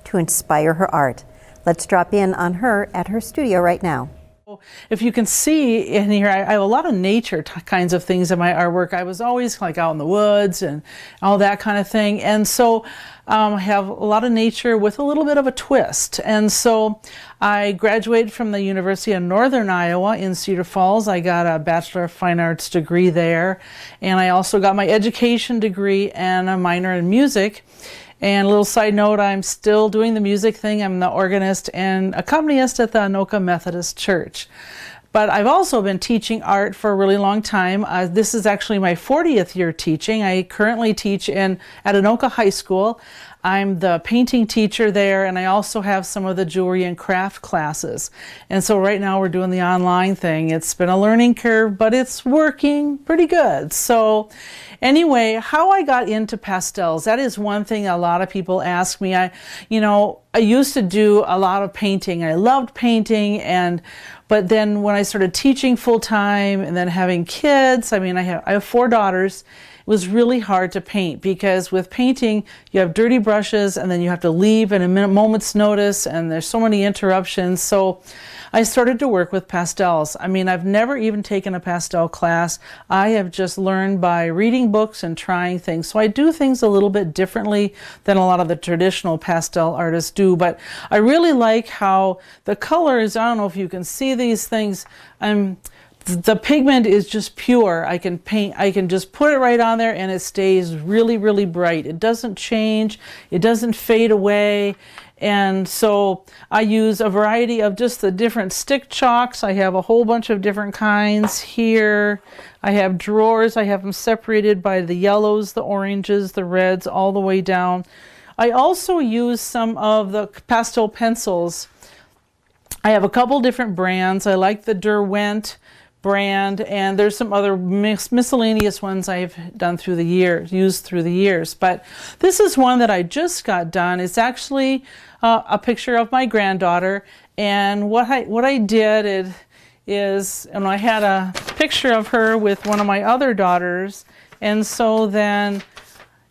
to inspire her art. Let's drop in on her at her studio right now. If you can see in here, I have a lot of nature kinds of things in my artwork. I was always like out in the woods and all that kind of thing. And so I have a lot of nature with a little bit of a twist. And so I graduated from the University of Northern Iowa in Cedar Falls. I got a Bachelor of Fine Arts degree there. And I also got my education degree and a minor in music. And a little side note, I'm still doing the music thing. I'm the organist and accompanist at the Anoka Methodist Church. But I've also been teaching art for a really long time. This is actually my 40th year teaching. I currently teach at Anoka High School. I'm the painting teacher there, and I also have some of the jewelry and craft classes. And so right now we're doing the online thing. It's been a learning curve, but it's working pretty good. So anyway, how I got into pastels, that is one thing a lot of people ask me. I used to do a lot of painting. I loved painting, but then when I started teaching full time and then having kids, I have 4 daughters. It was really hard to paint because with painting, you have dirty brushes and then you have to leave in a moment's notice and there's so many interruptions. So I started to work with pastels. I've never even taken a pastel class. I have just learned by reading books and trying things. So I do things a little bit differently than a lot of the traditional pastel artists do, but I really like how the colors, I don't know if you can see these things, the pigment is just pure. I can just put it right on there and it stays really, really bright. It doesn't change, it doesn't fade away. And so I use a variety of just the different stick chalks. I have a whole bunch of different kinds here. I have drawers. I have them separated by the yellows, the oranges, the reds, all the way down. I also use some of the pastel pencils. I have a couple different brands. I like the Derwent brand, and there's some other miscellaneous ones I've done through the years. But this is one that I just got done. It's actually a picture of my granddaughter, and what I did is I had a picture of her with one of my other daughters, and so then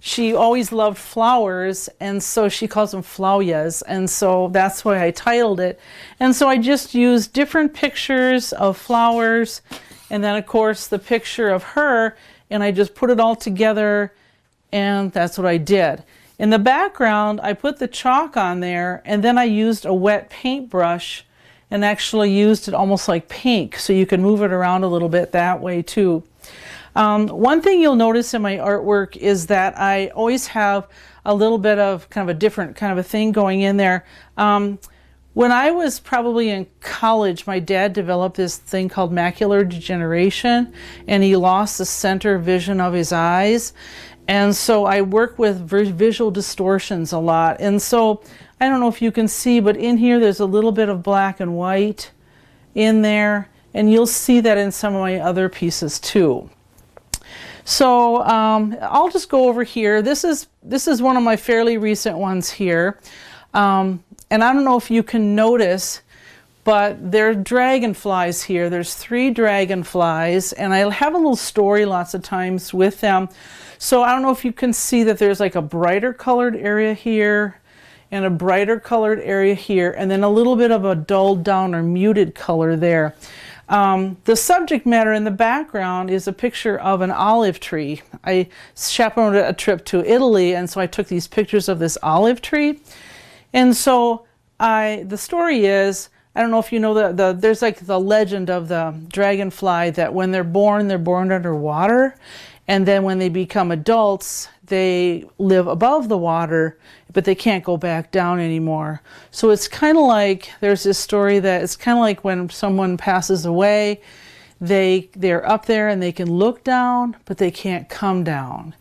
she always loved flowers, and so she calls them flaujas, and so that's why I titled it. And so I just used different pictures of flowers, and then of course the picture of her, and I just put it all together, and that's what I did. In the background, I put the chalk on there, and then I used a wet paintbrush and actually used it almost like pink, so you can move it around a little bit that way too. One thing you'll notice in my artwork is that I always have a little bit of kind of a different kind of a thing going in there. When I was probably in college, my dad developed this thing called macular degeneration, and he lost the center vision of his eyes. And so I work with visual distortions a lot. And so I don't know if you can see, but in here there's a little bit of black and white in there, and you'll see that in some of my other pieces too. So I'll just go over here. This is one of my fairly recent ones here. And I don't know if you can notice, but there are dragonflies here. There's 3 dragonflies, and I have a little story lots of times with them. So I don't know if you can see that there's like a brighter colored area here and a brighter colored area here, and then a little bit of a dulled down or muted color there. The subject matter in the background is a picture of an olive tree. I chaperoned a trip to Italy, and so I took these pictures of this olive tree. And so the story is, I don't know if you know, there's like the legend of the dragonfly that when they're born underwater, and then when they become adults, they live above the water, but they can't go back down anymore. So it's kind of like, there's this story that it's kind of like when someone passes away, they're up there and they can look down, but they can't come down.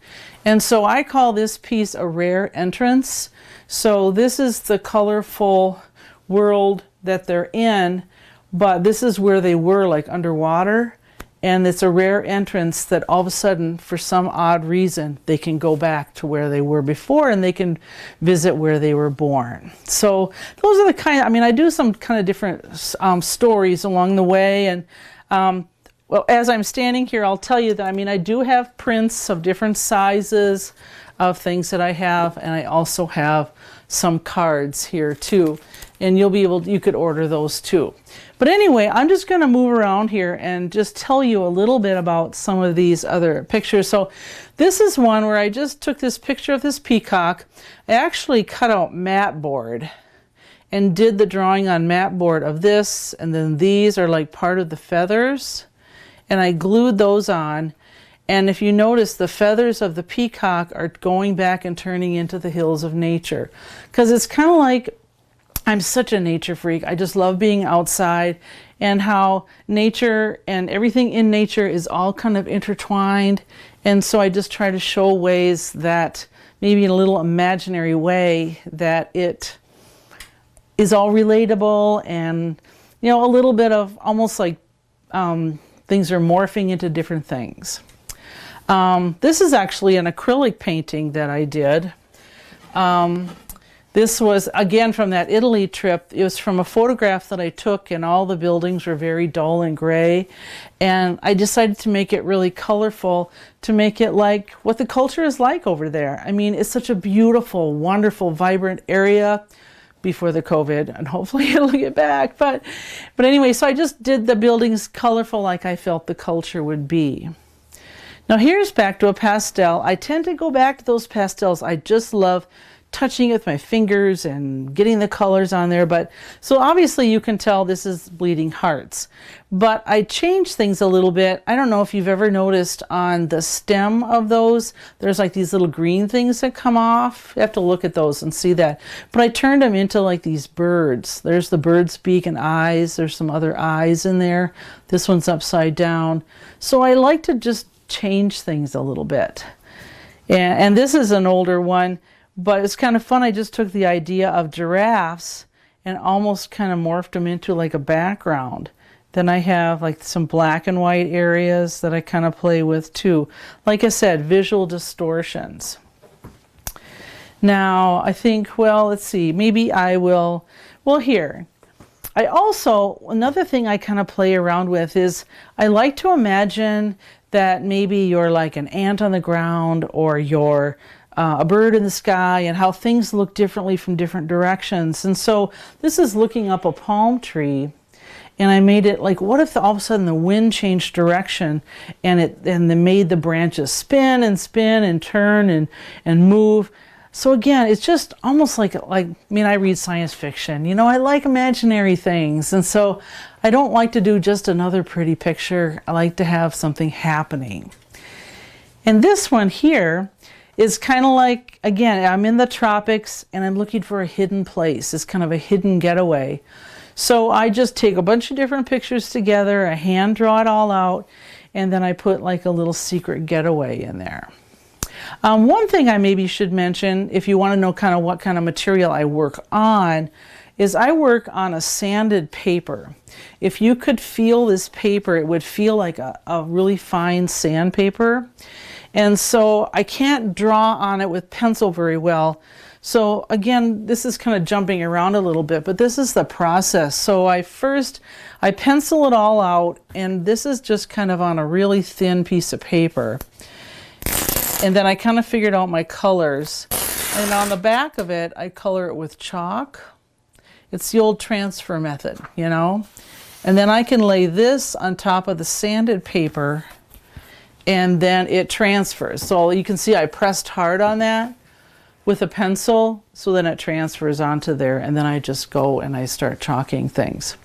And so I call this piece a rare entrance. So this is the colorful world that they're in, but this is where they were, like underwater. And it's a rare entrance that all of a sudden, for some odd reason, they can go back to where they were before and they can visit where they were born. So those are the kind of, I do some kind of different stories along the way. And well, as I'm standing here, I'll tell you that, I do have prints of different sizes of things that I have, and I also have some cards here too, and you could order those too. But anyway, I'm just going to move around here and just tell you a little bit about some of these other pictures. So this is one where I just took this picture of this peacock. I actually cut out mat board and did the drawing on mat board of this, and then these are like part of the feathers, and I glued those on. And if you notice, the feathers of the peacock are going back and turning into the hills of nature, because it's kind of like, I'm such a nature freak. I just love being outside, and how nature and everything in nature is all kind of intertwined. And so I just try to show ways that, maybe in a little imaginary way, that it is all relatable, and a little bit of almost like things are morphing into different things. This is actually an acrylic painting that I did. This was, again, from that Italy trip. It was from a photograph that I took, and all the buildings were very dull and gray. And I decided to make it really colorful, to make it like what the culture is like over there. I mean, it's such a beautiful, wonderful, vibrant area before the COVID, and hopefully it'll get back. But anyway, so I just did the buildings colorful like I felt the culture would be. Now here's back to a pastel. I tend to go back to those pastels. I just love touching it with my fingers and getting the colors on there. But so obviously you can tell this is bleeding hearts, but I changed things a little bit. I don't know if you've ever noticed on the stem of those, there's like these little green things that come off. You have to look at those and see that. But I turned them into like these birds. There's the bird's beak and eyes. There's some other eyes in there. This one's upside down. So I like to just change things a little bit. And this is an older one, but it's kind of fun. I just took the idea of giraffes and almost kind of morphed them into like a background. Then I have like some black and white areas that I kind of play with too. Like I said, visual distortions. Now I think, well, let's see, maybe I will, well, here. I also, another thing I kind of play around with is I like to imagine that maybe you're like an ant on the ground, or you're a bird in the sky, and how things look differently from different directions. And so this is looking up a palm tree, and I made it like, what if all of a sudden the wind changed direction, and they made the branches spin and turn and move. So again, it's just almost like, I mean, I read science fiction, I like imaginary things. And so I don't like to do just another pretty picture. I like to have something happening. And this one here is kind of like, again, I'm in the tropics and I'm looking for a hidden place. It's kind of a hidden getaway. So I just take a bunch of different pictures together, I hand draw it all out, and then I put like a little secret getaway in there. One thing I maybe should mention, if you want to know kind of what kind of material I work on, is I work on a sanded paper. If you could feel this paper, it would feel like a really fine sandpaper. And so I can't draw on it with pencil very well. So again, this is kind of jumping around a little bit, but this is the process. So I pencil it all out, and this is just kind of on a really thin piece of paper. And then I kind of figured out my colors. And on the back of it, I color it with chalk. It's the old transfer method, And then I can lay this on top of the sanded paper, and then it transfers. So you can see I pressed hard on that with a pencil, so then it transfers onto there, and then I just go and I start chalking things.